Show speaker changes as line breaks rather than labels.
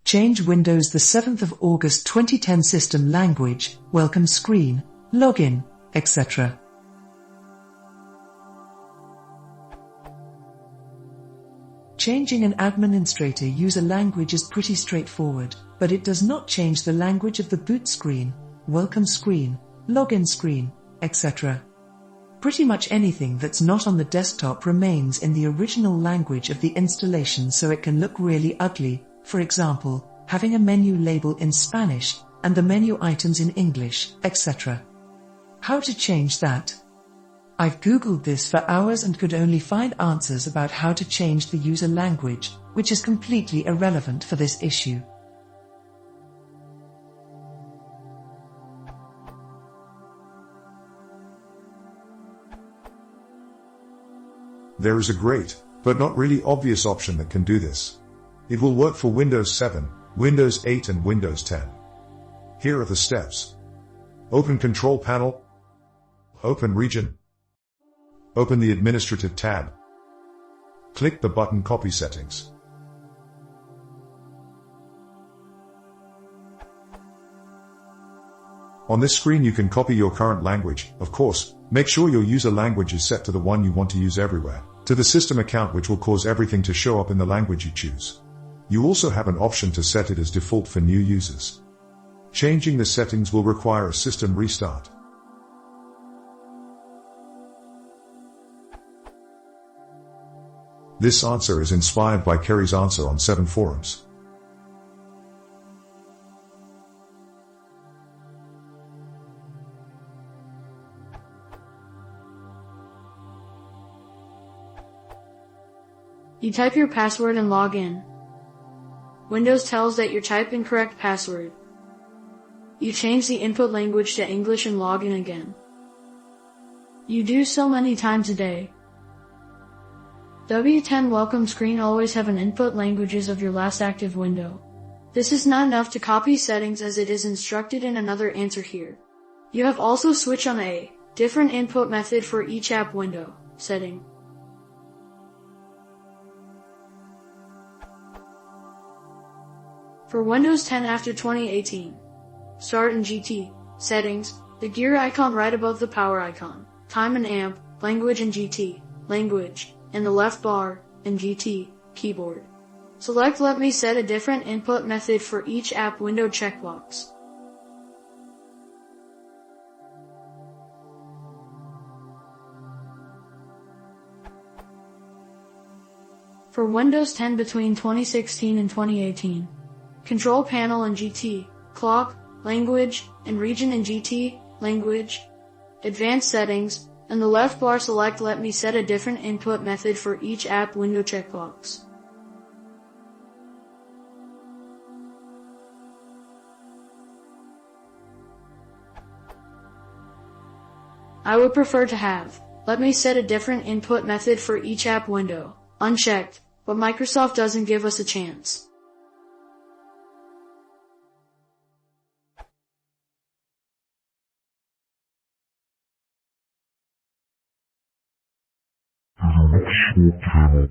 Change Windows the 7th of August 2010 System Language, Welcome Screen, Login, etc. Changing an administrator user language is pretty straightforward, but it does not change the language of the boot screen, welcome screen, login screen, etc. Pretty much anything that's not on the desktop remains in the original language of the installation, so it can look really ugly, for example, having a menu label in Spanish and the menu items in English, etc. How to change that? I've Googled this for hours and could only find answers about how to change the user language, which is completely irrelevant for this issue.
There is a great, but not really obvious option that can do this. It will work for Windows 7, Windows 8 and Windows 10. Here are the steps. Open Control Panel. Open Region. Open the Administrative tab. Click the button Copy Settings. On this screen you can copy your current language, of course. Make sure your user language is set to the one you want to use everywhere, to the system account, which will cause everything to show up in the language you choose. You also have an option to set it as default for new users. Changing the settings will require a system restart. This answer is inspired by Kerry's answer on 7 forums.
You type your password and log in. Windows tells that you typed incorrect password. You change the input language to English and log in again. You do so many times a day. W10 welcome screen always have an input languages of your last active window. This is not enough to copy settings as it is instructed in another answer here. You have also switched on a different input method for each app window setting. For Windows 10 after 2018, start in GT, Settings, the gear icon right above the power icon, time and amp, language in GT, language, in the left bar, in GT, keyboard. Select Let me set a different input method for each app window checkbox. For Windows 10 between 2016 and 2018, Control Panel in GT, Clock, Language, and Region in GT, Language, Advanced Settings, and the left bar select Let me set a different input method for each app window checkbox. I would prefer to have Let me set a different input method for each app window unchecked, but Microsoft doesn't give us a chance.
Panel,